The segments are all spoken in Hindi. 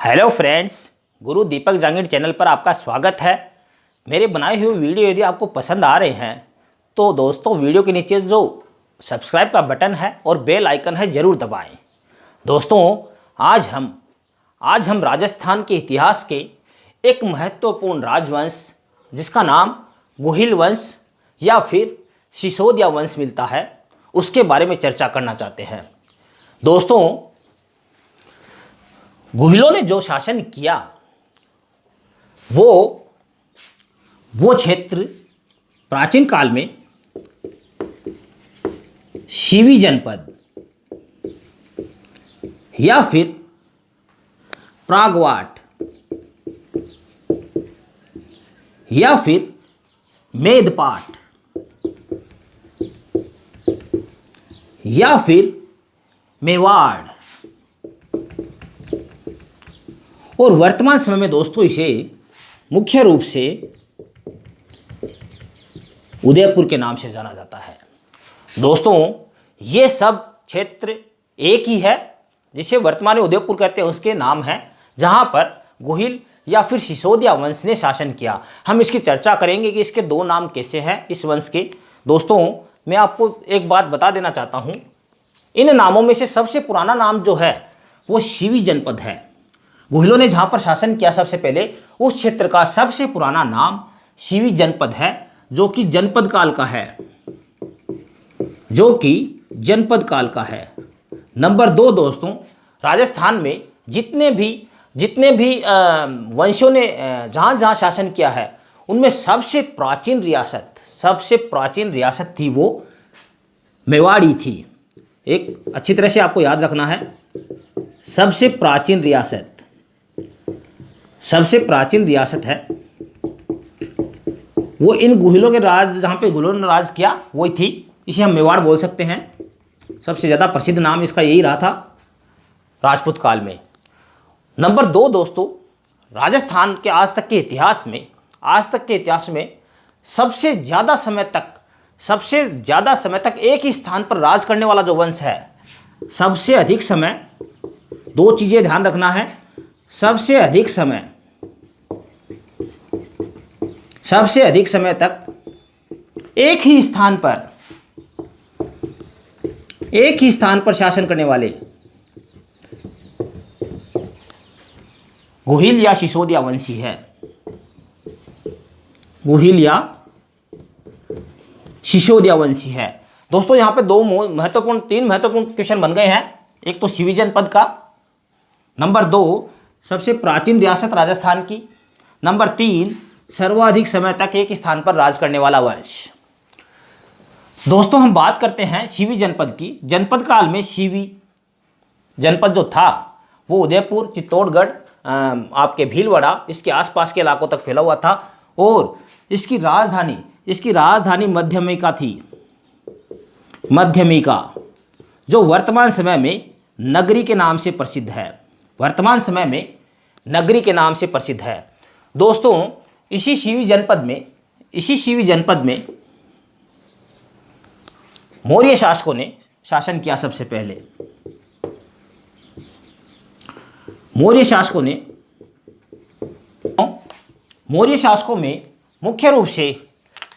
हेलो फ्रेंड्स, गुरु दीपक जांगीर चैनल पर आपका स्वागत है। मेरे बनाए हुए वीडियो यदि आपको पसंद आ रहे हैं तो दोस्तों वीडियो के नीचे जो सब्सक्राइब का बटन है और बेल आइकन है ज़रूर दबाएं। दोस्तों आज हम राजस्थान के इतिहास के एक महत्वपूर्ण राजवंश जिसका नाम गोहिल वंश या फिर सिसोदिया वंश मिलता है उसके बारे में चर्चा करना चाहते हैं। दोस्तों गोहिलों ने जो शासन किया वो क्षेत्र प्राचीन काल में शिवी जनपद या फिर प्रागवाट या फिर मेदपाट या फिर मेवाड़ और वर्तमान समय में दोस्तों इसे मुख्य रूप से उदयपुर के नाम से जाना जाता है। दोस्तों ये सब क्षेत्र एक ही है जिसे वर्तमान में उदयपुर कहते हैं, उसके नाम है जहां पर गोहिल या फिर सिसोदिया वंश ने शासन किया। हम इसकी चर्चा करेंगे कि इसके दो नाम कैसे हैं इस वंश के। दोस्तों मैं आपको एक बात बता देना चाहता हूं, इन नामों में से सबसे पुराना नाम जो है वो शिवी जनपद है। गोहिलों ने जहां पर शासन किया सबसे पहले उस क्षेत्र का सबसे पुराना नाम शिवी जनपद है, जो कि जनपद काल का है, नंबर 2 दोस्तों, राजस्थान में जितने भी वंशों ने जहां जहां शासन किया है उनमें सबसे प्राचीन रियासत थी वो मेवाड़ी थी। एक अच्छी तरह से आपको याद रखना है, सबसे प्राचीन रियासत है वो इन गोहिलों के राज, जहाँ पे गोहिलों ने राज किया वही थी। इसे हम मेवाड़ बोल सकते हैं। सबसे ज़्यादा प्रसिद्ध नाम इसका यही रहा था राजपूत काल में। नंबर 2 दोस्तों, राजस्थान के आज तक के इतिहास में सबसे ज़्यादा समय तक एक ही स्थान पर राज करने वाला जो वंश है, सबसे अधिक समय, 2 चीज़ें ध्यान रखना है, सबसे अधिक समय तक एक ही स्थान पर शासन करने वाले गोहिल या सिसोदिया वंशी है। दोस्तों यहाँ पे 3 महत्वपूर्ण क्वेश्चन बन गए हैं। एक तो शिवी जनपद का, नंबर 2 सबसे प्राचीन रियासत राजस्थान की, नंबर 3 सर्वाधिक समय तक एक स्थान पर राज करने वाला वंश। दोस्तों हम बात करते हैं शिवी जनपद की। जनपद काल में शिवी जनपद जो था वो उदयपुर, चित्तौड़गढ़, आपके भीलवाड़ा, इसके आसपास के इलाकों तक फैला हुआ था और इसकी राजधानी मध्यमिका, जो वर्तमान समय में नगरी के नाम से प्रसिद्ध है। दोस्तों इसी शिवी जनपद में मौर्य शासकों ने शासन किया। सबसे पहले मौर्य शासकों में मुख्य रूप से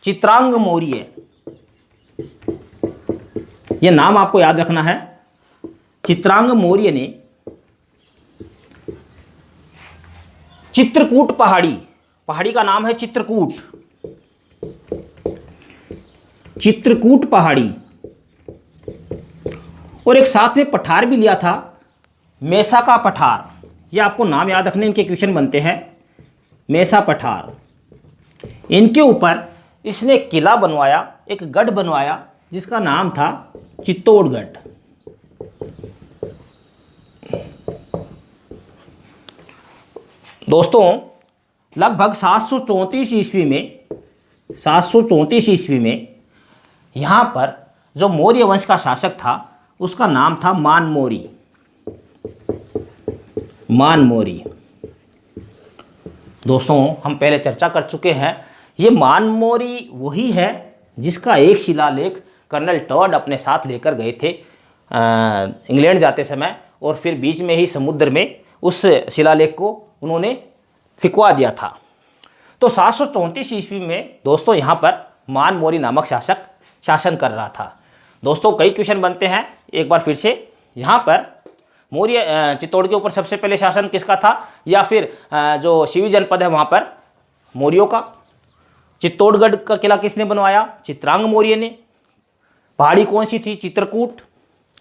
चित्रांग मौर्य, यह नाम आपको याद रखना है। चित्रांग मौर्य ने चित्रकूट पहाड़ी का नाम है चित्रकूट पहाड़ी, और एक साथ में पठार भी लिया था, मेसा का पठार। ये आपको नाम याद रखने, इनके क्वेश्चन बनते हैं। मेसा पठार, इनके ऊपर इसने किला बनवाया, एक गढ़ बनवाया जिसका नाम था चित्तौड़गढ़। दोस्तों लगभग 734 ईस्वी में यहाँ पर जो मौर्य वंश का शासक था उसका नाम था मानमौरी। दोस्तों हम पहले चर्चा कर चुके हैं, ये मानमौरी वही है जिसका एक शिलालेख कर्नल टॉड अपने साथ लेकर गए थे इंग्लैंड जाते समय, और फिर बीच में ही समुद्र में उस शिलालेख को उन्होंने फिकवा दिया था। तो 734 ईस्वी में दोस्तों यहाँ पर मान मौर्य नामक शासक शासन कर रहा था। दोस्तों कई क्वेश्चन बनते हैं, एक बार फिर से यहाँ पर मौर्य चित्तौड़ के ऊपर सबसे पहले शासन किसका था, या फिर जो शिवी जनपद है वहाँ पर मौर्यों का। चित्तौड़गढ़ का किला किसने बनवाया, चित्रांग मौर्य ने। पहाड़ी कौन सी थी, चित्रकूट।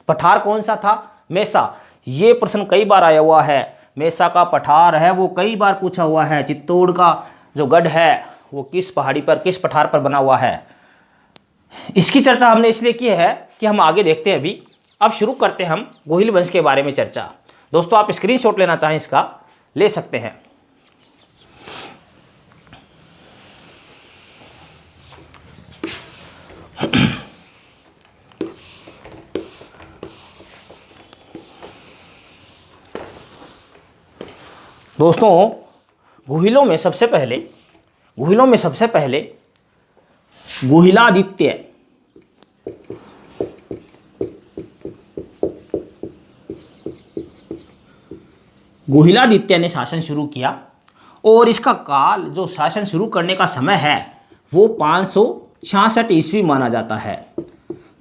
पठार कौन सा था, मेसा। ये प्रश्न कई बार आया हुआ है, मेसा का पठार है वो कई बार पूछा हुआ है। चित्तौड़ का जो गढ़ है वो किस पहाड़ी पर, किस पठार पर बना हुआ है। इसकी चर्चा हमने इसलिए की है कि हम आगे देखते हैं अभी। अब शुरू करते हैं हम गोहिल वंश के बारे में चर्चा। दोस्तों आप स्क्रीनशॉट लेना चाहें इसका ले सकते हैं। दोस्तों गोहिलों में सबसे पहले गोहिलादित्य ने शासन शुरू किया, और इसका काल जो शासन शुरू करने का समय है वो 566 ईस्वी माना जाता है।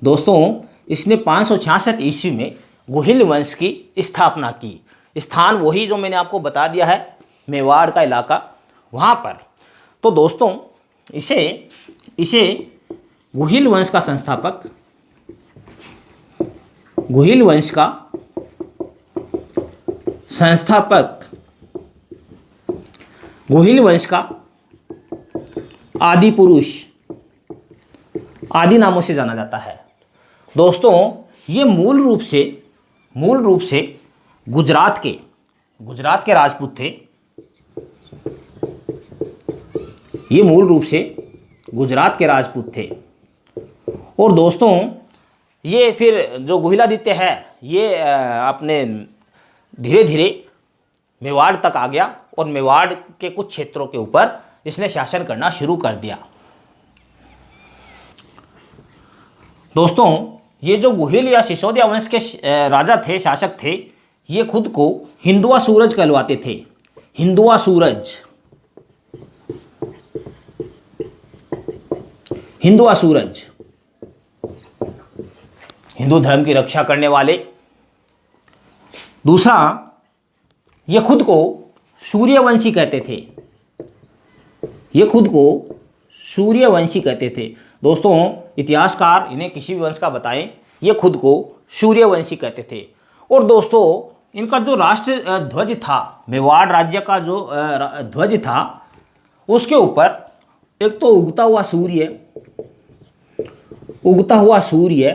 दोस्तों इसने 566 ईस्वी में गोहिल वंश की स्थापना की। स्थान वही जो मैंने आपको बता दिया है, मेवाड़ का इलाका, वहाँ पर। तो दोस्तों इसे गोहिल वंश का संस्थापक, गोहिल वंश का आदि पुरुष आदि नामों से जाना जाता है। दोस्तों ये मूल रूप से गुजरात के राजपूत थे। ये मूल रूप से गुजरात के राजपूत थे। और दोस्तों ये फिर जो गोहिलादित्य है ये अपने धीरे धीरे मेवाड़ तक आ गया, और मेवाड़ के कुछ क्षेत्रों के ऊपर इसने शासन करना शुरू कर दिया। दोस्तों ये जो गोहिल या सिसोदिया वंश के राजा थे, शासक थे, ये खुद को हिंदुआ सूरज कहलवाते थे। हिंदुआ सूरज, हिंदू धर्म की रक्षा करने वाले। दूसरा ये खुद को सूर्यवंशी कहते थे। दोस्तों इतिहासकार इन्हें किसी भी वंश का बताएं, ये खुद को सूर्यवंशी कहते थे। और दोस्तों इनका जो राष्ट्र ध्वज था, मेवाड़ राज्य का जो ध्वज था, उसके ऊपर एक तो उगता हुआ सूर्य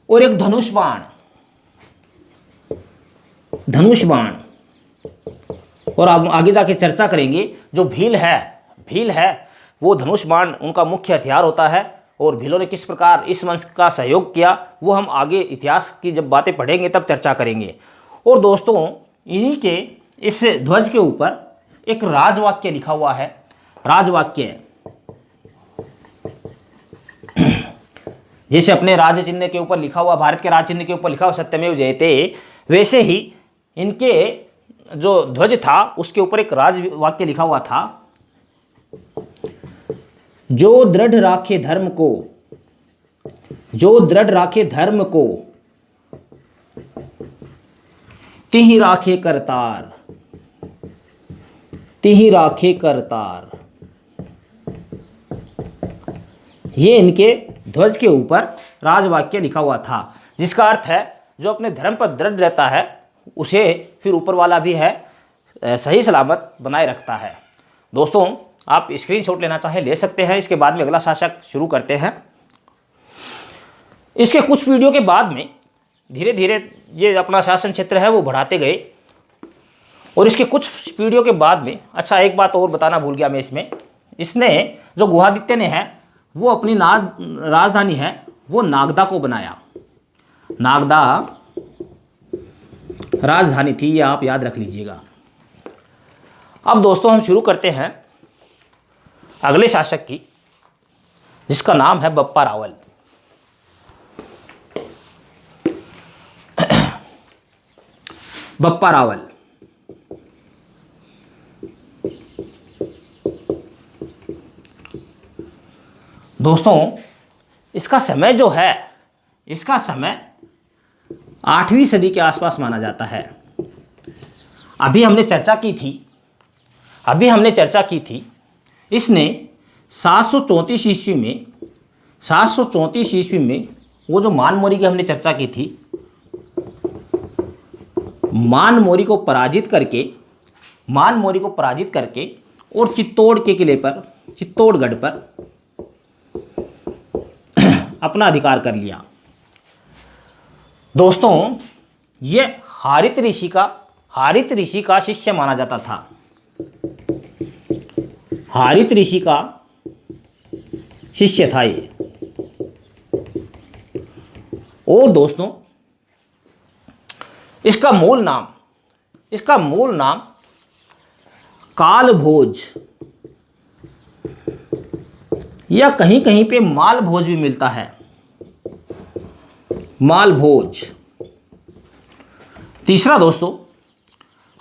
और एक धनुष बाण। और अब आगे जाके चर्चा करेंगे, जो भील है वो धनुष बाण उनका मुख्य हथियार होता है, और भीलों ने किस प्रकार इस वंश का सहयोग किया वो हम आगे इतिहास की जब बातें पढ़ेंगे तब चर्चा करेंगे। और दोस्तों इन्हीं के इस ध्वज के ऊपर एक राजवाक्य लिखा हुआ है। राजवाक्य जैसे अपने राज चिन्ह के ऊपर लिखा हुआ, भारत के राज चिन्ह के ऊपर लिखा हुआ सत्यमेव जयते, वैसे ही इनके जो ध्वज था उसके ऊपर एक राजवाक्य लिखा हुआ था, जो दृढ़ राखे धर्म को तिहि राखे करतार। ये इनके ध्वज के ऊपर राजवाक्य लिखा हुआ था, जिसका अर्थ है जो अपने धर्म पर दृढ़ रहता है उसे फिर ऊपर वाला भी है सही सलामत बनाए रखता है। दोस्तों आप स्क्रीनशॉट लेना चाहें ले सकते हैं। इसके बाद में अगला शासक शुरू करते हैं। इसके कुछ वीडियो के बाद में धीरे धीरे ये अपना शासन क्षेत्र है वो बढ़ाते गए, और इसके कुछ वीडियो के बाद में, अच्छा एक बात और बताना भूल गया मैं इसने जो गुहादित्य ने है वो अपनी राजधानी है वो नागदा को बनाया। नागदा राजधानी थी, ये आप याद रख लीजिएगा। अब दोस्तों हम शुरू करते हैं अगले शासक की, जिसका नाम है बप्पा रावल। बप्पा रावल दोस्तों इसका समय जो है, इसका समय 8वीं सदी के आसपास माना जाता है। अभी हमने चर्चा की थी इसने 734 ईस्वी में वो जो मानमोरी की हमने चर्चा की थी, मानमोरी को पराजित करके और चित्तौड़ के किले पर, चित्तौड़गढ़ पर अपना अधिकार कर लिया। दोस्तों ये हारित ऋषि का शिष्य माना जाता था। हारित ऋषि का शिष्य था ये। और दोस्तों इसका मूल नाम कालभोज या कहीं कहीं पे मालभोज भी मिलता है। मालभोज। तीसरा दोस्तों,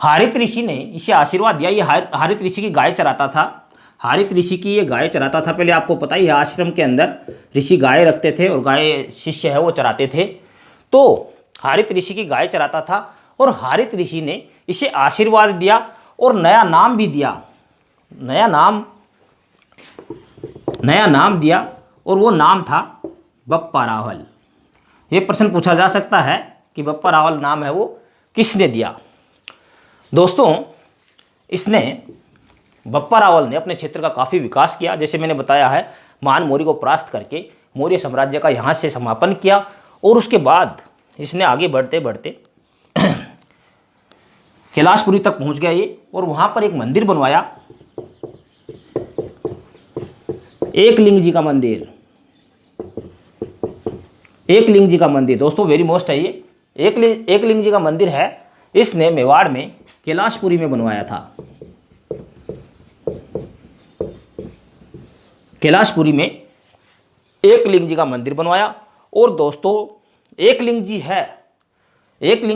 हारित ऋषि ने इसे आशीर्वाद दिया। ये हारित ऋषि की गाय चराता था। हारित ऋषि की ये गाय चराता था। पहले आपको पता ही है, आश्रम के अंदर ऋषि गाय रखते थे और गाय शिष्य है वो चराते थे। तो हारित ऋषि की गाय चराता था और हारित ऋषि ने इसे आशीर्वाद दिया और नया नाम भी दिया। नया नाम दिया और वो नाम था बप्पा रावल। ये प्रश्न पूछा जा सकता है कि बप्पा रावल नाम है वो किसने दिया। दोस्तों इसने, बप्पा रावल ने अपने क्षेत्र का काफ़ी विकास किया। जैसे मैंने बताया है, मानमोरी को परास्त करके मौर्य साम्राज्य का यहाँ से समापन किया और उसके बाद इसने आगे बढ़ते बढ़ते कैलाशपुरी तक पहुँच गया ये, और वहाँ पर एक मंदिर बनवाया, एकलिंग जी का मंदिर। एकलिंग जी का मंदिर दोस्तों वेरी मोस्ट है ये। एकलिंग जी का मंदिर है, इसने मेवाड़ में कैलाशपुरी में बनवाया था। कैलाशपुरी में एकलिंग जी का मंदिर बनवाया। और दोस्तों एकलिंग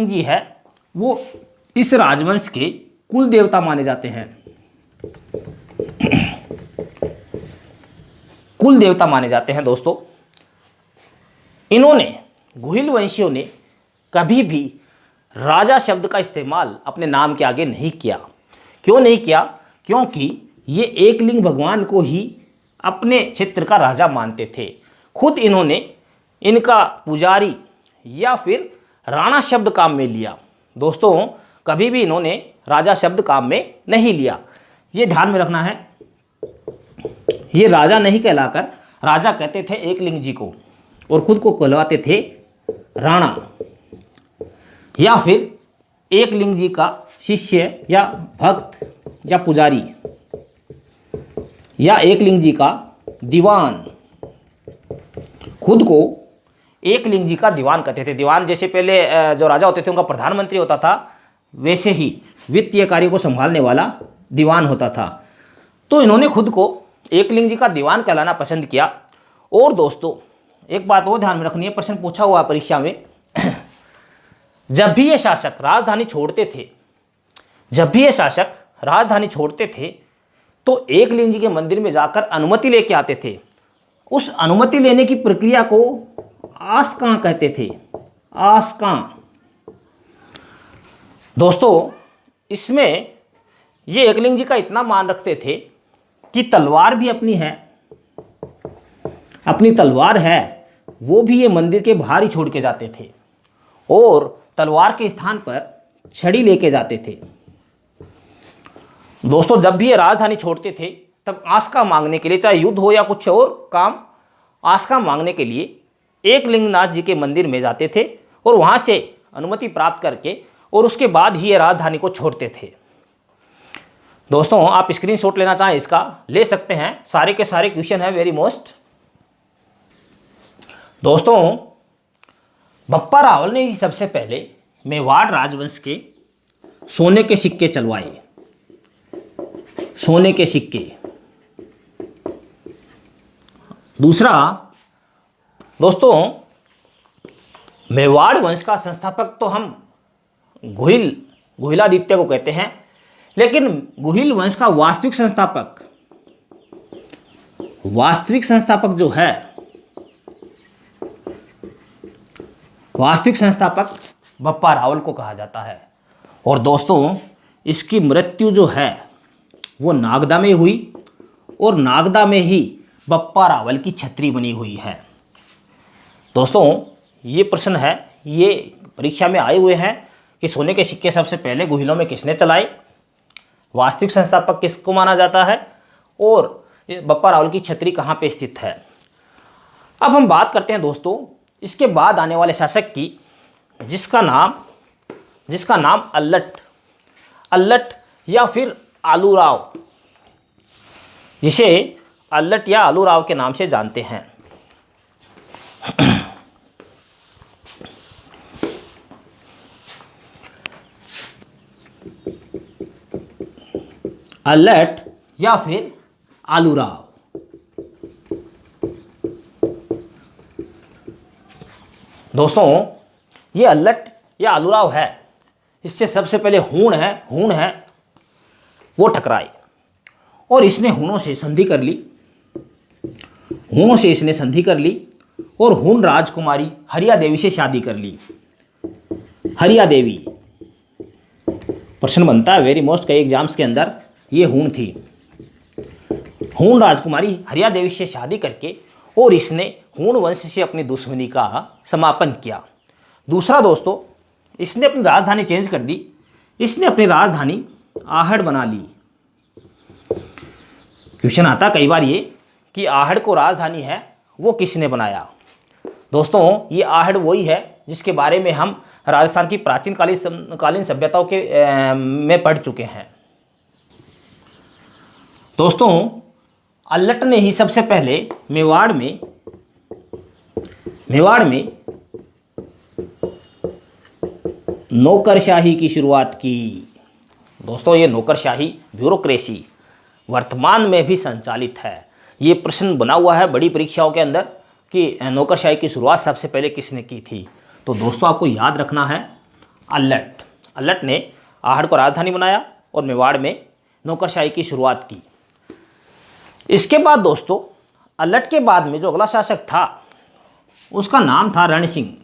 जी है वो इस राजवंश के कुल देवता माने जाते हैं। कुल देवता माने जाते हैं दोस्तों। इन्होंने, गुहिल वंशियों ने कभी भी राजा शब्द का इस्तेमाल अपने नाम के आगे नहीं किया। क्यों नहीं किया? क्योंकि ये एकलिंग भगवान को ही अपने क्षेत्र का राजा मानते थे। खुद इन्होंने इनका पुजारी या फिर राणा शब्द काम में लिया। दोस्तों कभी भी इन्होंने राजा शब्द काम में नहीं लिया, ये ध्यान में रखना है। ये राजा नहीं कहलाकर राजा कहते थे एकलिंग जी को, और खुद को कहलाते थे राणा या फिर एकलिंग जी का शिष्य या भक्त या पुजारी या एकलिंग जी का दीवान। खुद को एकलिंग जी का दीवान कहते थे। दीवान जैसे पहले जो राजा होते थे उनका प्रधानमंत्री होता था, वैसे ही वित्तीय कार्य को संभालने वाला दीवान होता था। तो इन्होंने खुद को एकलिंग जी का दीवान कहलाना पसंद किया। और दोस्तों एक बात और ध्यान में रखनी है, प्रश्न पूछा हुआ परीक्षा में, जब भी ये शासक राजधानी छोड़ते थे तो एकलिंग जी के मंदिर में जाकर अनुमति लेके आते थे। उस अनुमति लेने की प्रक्रिया को आस्कां कहते थे। आस्कां। दोस्तों इसमें ये एकलिंग जी का इतना मान रखते थे कि तलवार भी अपनी तलवार है वो भी ये मंदिर के बाहर ही छोड़ के जाते थे, और तलवार के स्थान पर छड़ी लेके जाते थे। दोस्तों जब भी ये राजधानी छोड़ते थे तब आस्का मांगने के लिए, चाहे युद्ध हो या कुछ और काम, आस्का मांगने के लिए एकलिंगनाथ जी के मंदिर में जाते थे और वहाँ से अनुमति प्राप्त करके और उसके बाद ही ये राजधानी को छोड़ते थे। दोस्तों आप स्क्रीनशॉट लेना चाहें इसका ले सकते हैं, सारे के सारे क्वेश्चन है वेरी मोस्ट। दोस्तों बप्पा रावल ने ही सबसे पहले मेवाड़ राजवंश के सोने के सिक्के चलवाए। सोने के सिक्के। दूसरा दोस्तों, मेवाड़ वंश का संस्थापक तो हम गुहिलादित्य को कहते हैं, लेकिन गुहिल वंश का वास्तविक संस्थापक वास्तविक संस्थापक जो है, वास्तविक संस्थापक बप्पा रावल को कहा जाता है। और दोस्तों इसकी मृत्यु जो है वो नागदा में हुई और नागदा में ही बप्पा रावल की छतरी बनी हुई है। दोस्तों ये प्रश्न है, ये परीक्षा में आए हुए हैं कि सोने के सिक्के सबसे पहले गुहिलों में किसने चलाए, वास्तविक संस्थापक किसको माना जाता है और बप्पा रावल की छतरी कहाँ पे स्थित है। अब हम बात करते हैं दोस्तों इसके बाद आने वाले शासक की, जिसका नाम अल्लट या फिर आलूराव, जिसे अल्लट या आलूराव के नाम से जानते हैं। अल्लट या फिर आलूराव। दोस्तों ये अल्लट या आलूराव है, इससे सबसे पहले हूण है वो टकराए और इसने हूणों से संधि कर ली, और हूण राजकुमारी हरिया देवी से शादी कर ली। हरिया देवी प्रश्न बनता है वेरी मोस्ट कई एग्जाम्स के अंदर, ये हूण थी। हूण राजकुमारी हरिया देवी से शादी करके और इसने हूण वंश से अपनी दुश्मनी का समापन किया। दूसरा दोस्तों इसने अपनी राजधानी चेंज कर दी, इसने अपनी राजधानी आहड़ बना ली। क्वेश्चन आता कई बार ये कि आहड़ को राजधानी है वो किसने बनाया। दोस्तों ये आहड़ वही है जिसके बारे में हम राजस्थान की प्राचीन कालीन सभ्यताओं के में पढ़ चुके हैं। दोस्तों अल्लट ने ही सबसे पहले मेवाड़ में नौकरशाही की शुरुआत की। दोस्तों ये नौकरशाही ब्यूरोक्रेसी वर्तमान में भी संचालित है। ये प्रश्न बना हुआ है बड़ी परीक्षाओं के अंदर कि नौकरशाही की शुरुआत सबसे पहले किसने की थी। तो दोस्तों आपको याद रखना है अल्लट ने आहड़ को राजधानी बनाया और मेवाड़ में नौकरशाही की शुरुआत की। इसके बाद दोस्तों अल्लट के बाद में जो अगला शासक था उसका नाम था रण सिंह।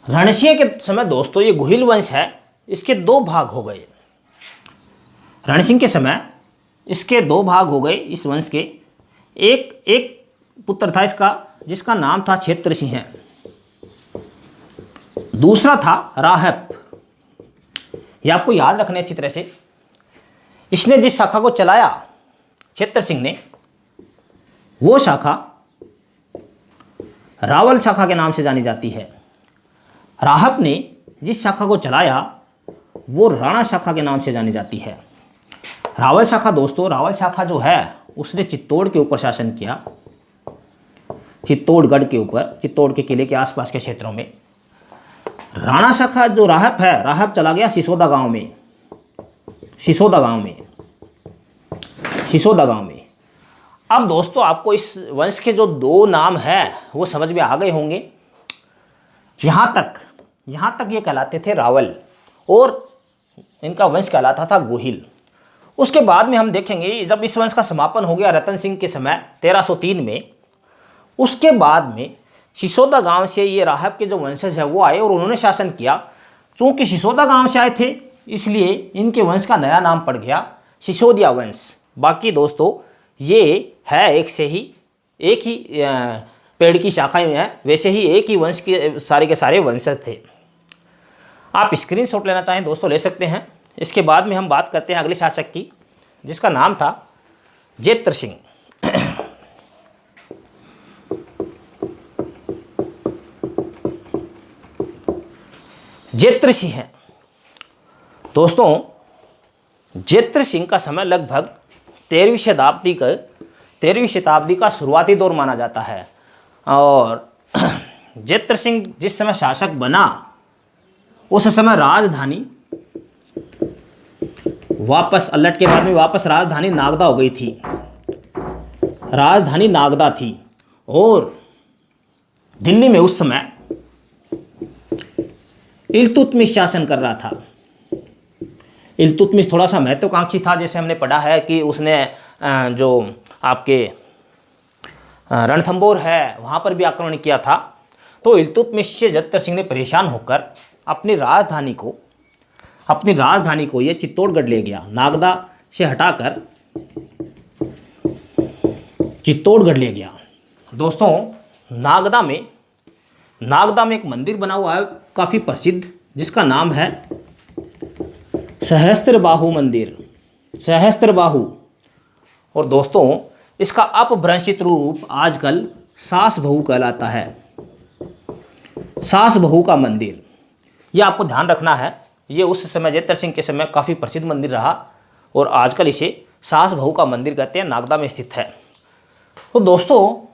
रणसिंह के समय दोस्तों ये गुहिल वंश है, इसके दो भाग हो गए। रणसिंह के समय इसके दो भाग हो गए। इस वंश के एक पुत्र था इसका जिसका नाम था क्षेत्र सिंह, दूसरा था राहप। ये आपको याद रखने अच्छी तरह से। इसने जिस शाखा को चलाया क्षेत्र सिंह ने, वो शाखा रावल शाखा के नाम से जानी जाती है। राहप ने जिस शाखा को चलाया वो राणा शाखा के नाम से जानी जाती है। रावल शाखा दोस्तों, रावल शाखा जो है उसने चित्तौड़ के ऊपर शासन किया, चित्तौड़गढ़ के ऊपर, चित्तौड़ के किले के आसपास के क्षेत्रों में। राणा शाखा जो राहप है, राहप चला गया सिसोदा गांव में। अब दोस्तों आपको इस वंश के जो दो नाम हैं वो समझ में आ गए होंगे। यहाँ तक ये कहलाते थे रावल और इनका वंश कहलाता था गोहिल। उसके बाद में हम देखेंगे जब इस वंश का समापन हो गया रतन सिंह के समय 1303 में, उसके बाद में सिसोदा गांव से ये राहब के जो वंशज है वो आए और उन्होंने शासन किया। चूँकि सिसोदा गांव से आए थे इसलिए इनके वंश का नया नाम पड़ गया सिसोदिया वंश। बाकी दोस्तों ये है एक ही पेड़ की शाखाएं हैं, वैसे ही एक ही वंश के सारे वंशज थे। आप स्क्रीनशॉट लेना चाहें दोस्तों ले सकते हैं। इसके बाद में हम बात करते हैं अगले शासक की जिसका नाम था जेत्र सिंह। जेत्र सिंह है दोस्तों, जेत्र सिंह का समय लगभग 13वीं शताब्दी का शुरुआती दौर माना जाता है। और जेत्र सिंह जिस समय शासक बना उस समय राजधानी वापस अल्लट के बाद में वापस राजधानी नागदा हो गई थी। राजधानी नागदा थी और दिल्ली में उस समय इल्तुतमिश शासन कर रहा था। इल्तुतमिश थोड़ा सा महत्वाकांक्षी था, जैसे हमने पढ़ा है कि उसने जो आपके रणथंबोर है वहाँ पर भी आक्रमण किया था। तो इल्तुतमिश से जत्तर सिंह ने परेशान होकर अपनी राजधानी को ये चित्तौड़गढ़ ले गया। नागदा से हटाकर चित्तौड़गढ़ ले गया। दोस्तों नागदा में एक मंदिर बना हुआ है काफ़ी प्रसिद्ध, जिसका नाम है सहस्त्रबाहु मंदिर, सहस्त्रबाहु। और दोस्तों इसका अपभ्रंशित रूप आजकल सास बहू कहलाता है, सास बहू का मंदिर। ये आपको ध्यान रखना है, ये उस समय जयतर सिंह के समय काफ़ी प्रसिद्ध मंदिर रहा और आजकल इसे सास बहू का मंदिर कहते हैं, नागदा में स्थित है। तो दोस्तों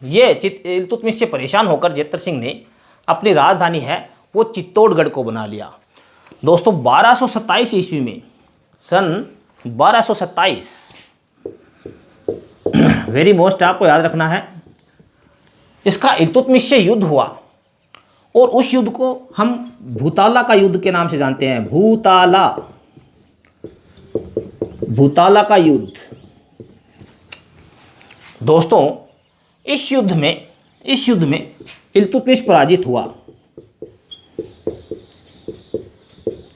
ये इल्तुतमिश से परेशान होकर जयतर सिंह ने अपनी राजधानी है वो चित्तौड़गढ़ को बना लिया। दोस्तों 1227 ईस्वी में, सन 1227, वेरी मोस्ट आपको याद रखना है, इसका इल्तुतमिश से युद्ध हुआ और उस युद्ध को हम भूताला का युद्ध के नाम से जानते हैं। भूताला का युद्ध। दोस्तों इस युद्ध में इल्तुतमिश पराजित हुआ।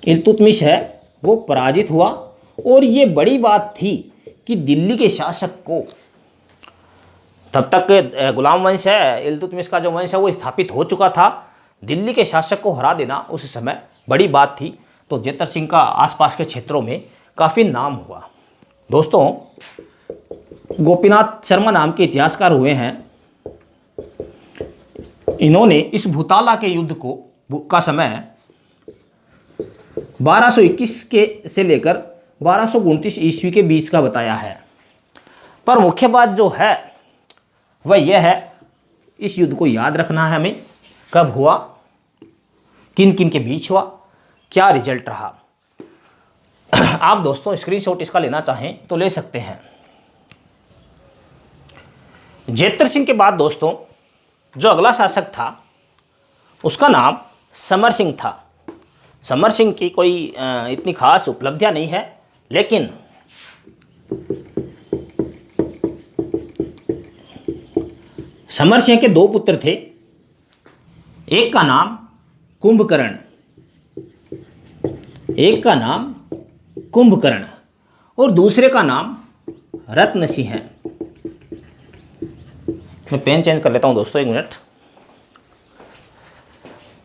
इल्तुतमिश है वो पराजित हुआ और ये बड़ी बात थी कि दिल्ली के शासक को, तब तक गुलाम वंश है, इल्तुतमिश का जो वंश है वो स्थापित हो चुका था, दिल्ली के शासक को हरा देना उस समय बड़ी बात थी। तो जयतर सिंह का आसपास के क्षेत्रों में काफ़ी नाम हुआ। दोस्तों गोपीनाथ शर्मा नाम के इतिहासकार हुए हैं, इन्होंने इस भूताला के युद्ध का समय 1221 से लेकर 1229 ईस्वी के बीच का बताया है। पर मुख्य बात जो है वह यह है, इस युद्ध को याद रखना है हमें, कब हुआ, किन किन के बीच हुआ, क्या रिजल्ट रहा। आप दोस्तों स्क्रीनशॉट इसका लेना चाहें तो ले सकते हैं। जयतर सिंह के बाद दोस्तों जो अगला शासक था उसका नाम समर सिंह था। समर सिंह की कोई इतनी खास उपलब्धियां नहीं है, लेकिन समर सिंह के दो पुत्र थे, एक का नाम कुंभकर्ण और दूसरे का नाम रत्न सिंह है। मैं पेन चेंज कर लेता हूं दोस्तों, एक मिनट।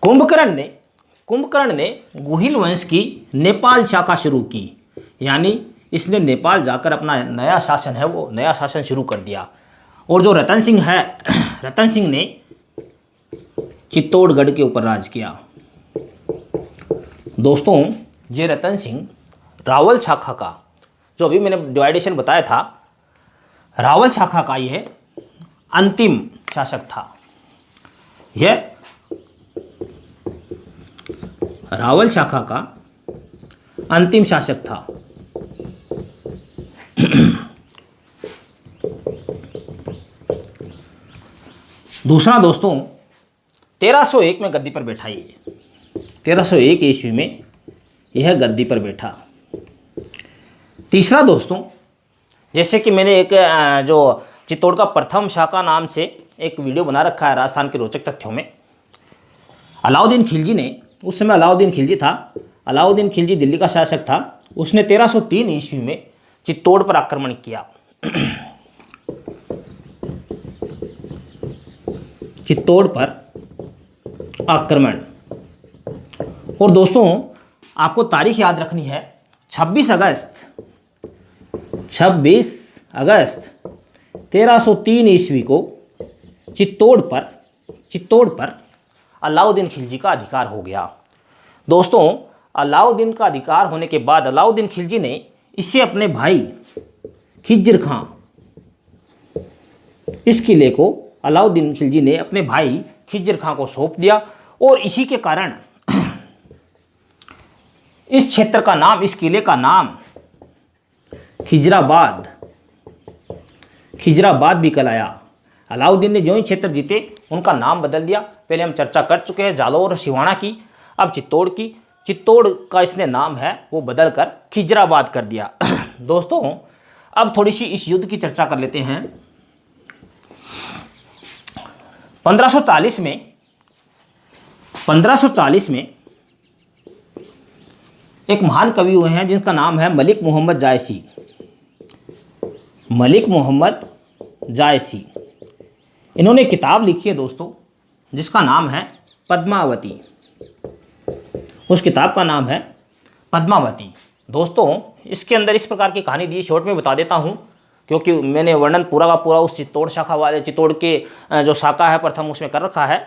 कुंभकर्ण ने गुहिल वंश की नेपाल शाखा शुरू की, यानी इसने नेपाल जाकर अपना नया शासन शुरू कर दिया। और जो रतन सिंह है, रतन सिंह ने चित्तौड़गढ़ के ऊपर राज किया। दोस्तों ये रतन सिंह रावल शाखा का, जो अभी मैंने डिवाइडेशन बताया था, रावल शाखा का यह अंतिम शासक था। यह रावल शाखा का अंतिम शासक था। दूसरा दोस्तों 1301 में गद्दी पर बैठा, ये 1301 ईस्वी में यह गद्दी पर बैठा। तीसरा दोस्तों, जैसे कि मैंने एक जो चित्तौड़ का प्रथम शाखा नाम से एक वीडियो बना रखा है राजस्थान के रोचक तथ्यों में, अलाउद्दीन खिलजी ने, उस समय अलाउद्दीन खिलजी था, अलाउद्दीन खिलजी दिल्ली का शासक था, उसने 1303 ईस्वी में चित्तौड़ पर आक्रमण किया। चित्तौड़ पर आक्रमण। और दोस्तों आपको तारीख याद रखनी है, 26 अगस्त 1303 ईस्वी को चित्तौड़ पर अलाउद्दीन खिलजी का अधिकार हो गया। दोस्तों अलाउद्दीन का अधिकार होने के बाद अलाउद्दीन खिलजी ने इसे अपने भाई खिज्र खां, इस किले को अलाउद्दीन खिलजी ने अपने भाई खिज्र खां को सौंप दिया। और इसी के कारण इस क्षेत्र का नाम, इस किले का नाम खिजराबाद भी कहलाया। अलाउद्दीन ने जो ही क्षेत्र जीते उनका नाम बदल दिया। पहले हम चर्चा कर चुके हैं जालौर और सिवाना की, अब चित्तौड़ की। चित्तौड़ का इसने नाम है वो बदल कर खिजराबाद कर दिया। दोस्तों अब थोड़ी सी इस युद्ध की चर्चा कर लेते हैं। 1540 में एक महान कवि हुए हैं जिनका नाम है मलिक मोहम्मद जायसी। मलिक मोहम्मद जायसी, इन्होंने किताब लिखी है दोस्तों जिसका नाम है पद्मावती। उस किताब का नाम है पद्मावती। दोस्तों इसके अंदर इस प्रकार की कहानी दी, शॉर्ट में बता देता हूँ क्योंकि मैंने वर्णन पूरा का पूरा उस चित्तौड़ शाखा वाले, चित्तौड़ के जो शाखा है प्रथम उसमें कर रखा है।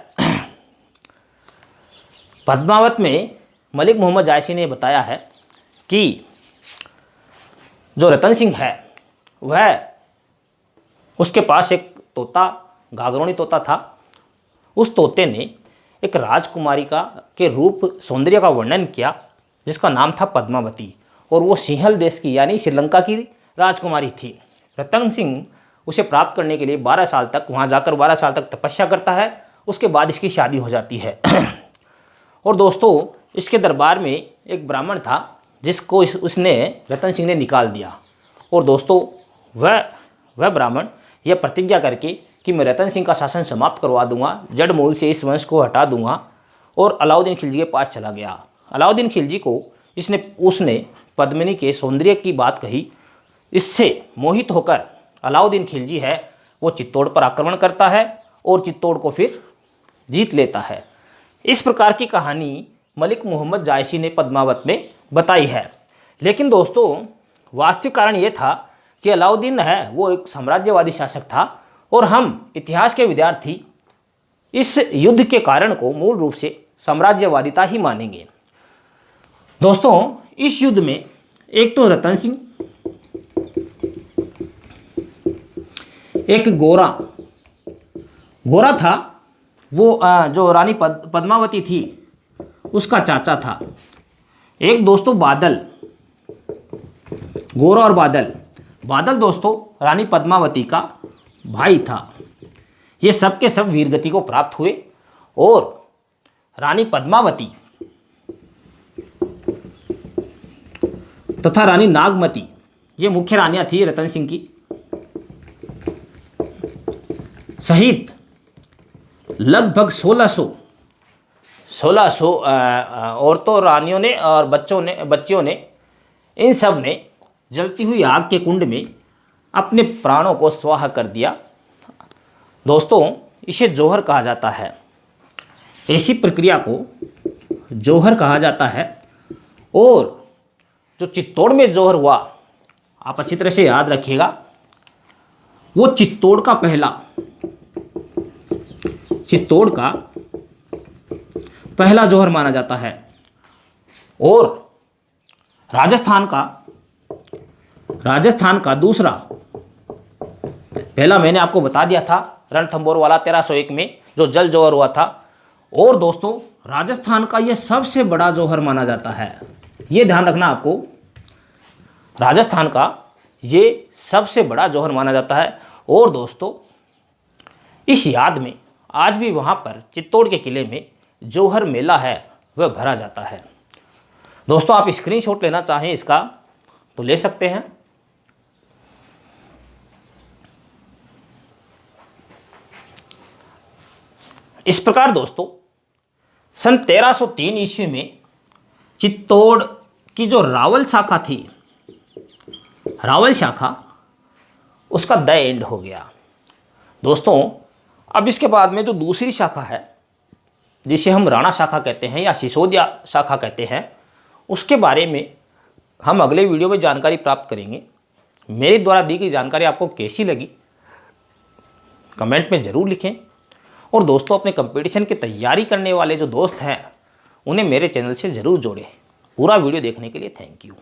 पद्मावत में मलिक मोहम्मद जायसी ने बताया है कि जो रतन सिंह है वह, उसके पास एक तोता, घाघरोनी तोता था। उस तोते ने एक राजकुमारी के रूप सौंदर्य का वर्णन किया जिसका नाम था पद्मावती, और वो सिंहल देश की यानी श्रीलंका की राजकुमारी थी। रतन सिंह उसे प्राप्त करने के लिए 12 साल तक वहाँ जाकर 12 साल तक तपस्या करता है। उसके बाद इसकी शादी हो जाती है। और दोस्तों इसके दरबार में एक ब्राह्मण था जिसको उसने रतन सिंह ने निकाल दिया। और दोस्तों वह ब्राह्मण यह प्रतिज्ञा करके कि मैं रतन सिंह का शासन समाप्त करवा दूंगा, जड़ मूल से इस वंश को हटा दूंगा, और अलाउद्दीन खिलजी के पास चला गया। अलाउद्दीन खिलजी को उसने पद्मिनी के सौंदर्य की बात कही। इससे मोहित होकर अलाउद्दीन खिलजी है वो चित्तौड़ पर आक्रमण करता है और चित्तौड़ को फिर जीत लेता है। इस प्रकार की कहानी मलिक मोहम्मद जायसी ने पद्मावत में बताई है। लेकिन दोस्तों वास्तविक कारण ये था कि अलाउद्दीन है वो एक साम्राज्यवादी शासक था, और हम इतिहास के विद्यार्थी इस युद्ध के कारण को मूल रूप से साम्राज्यवादिता ही मानेंगे। दोस्तों इस युद्ध में एक तो रतन सिंह, एक गोरा था वो जो रानी पद्मावती थी उसका चाचा था। एक दोस्तों बादल, गोरा और बादल दोस्तों रानी पद्मावती का भाई था। ये सब के सब वीरगति को प्राप्त हुए, और रानी पद्मावती तथा रानी नागमती ये मुख्य रानियां थी रतन सिंह की, सहित लगभग 1600 औरतों, रानियों ने और बच्चियों ने इन सब ने जलती हुई आग के कुंड में अपने प्राणों को स्वाहा कर दिया। दोस्तों इसे जौहर कहा जाता है। ऐसी प्रक्रिया को जौहर कहा जाता है। और जो चित्तौड़ में जौहर हुआ, आप अच्छी तरह से याद रखिएगा, वो चित्तौड़ का पहला जौहर माना जाता है। और राजस्थान का दूसरा, पहला मैंने आपको बता दिया था रणथंभौर वाला 1301 में जो जल जौहर हुआ था। और दोस्तों राजस्थान का यह सबसे बड़ा जौहर माना जाता है। ये ध्यान रखना आपको, राजस्थान का ये सबसे बड़ा जौहर माना जाता है। और दोस्तों इस याद में आज भी वहाँ पर चित्तौड़ के किले में जौहर मेला है वह भरा जाता है। दोस्तों आप स्क्रीनशॉट लेना चाहें इसका तो ले सकते हैं। इस प्रकार दोस्तों सन 1303 ईस्वी में चित्तौड़ की जो रावल शाखा थी, रावल शाखा, उसका द एंड हो गया। दोस्तों अब इसके बाद में जो दूसरी शाखा है जिसे हम राणा शाखा कहते हैं या सिसोदिया शाखा कहते हैं, उसके बारे में हम अगले वीडियो में जानकारी प्राप्त करेंगे। मेरे द्वारा दी गई जानकारी आपको कैसी लगी कमेंट में ज़रूर लिखें। और दोस्तों अपने कंपटीशन की तैयारी करने वाले जो दोस्त हैं उन्हें मेरे चैनल से ज़रूर जोड़ें। पूरा वीडियो देखने के लिए थैंक यू।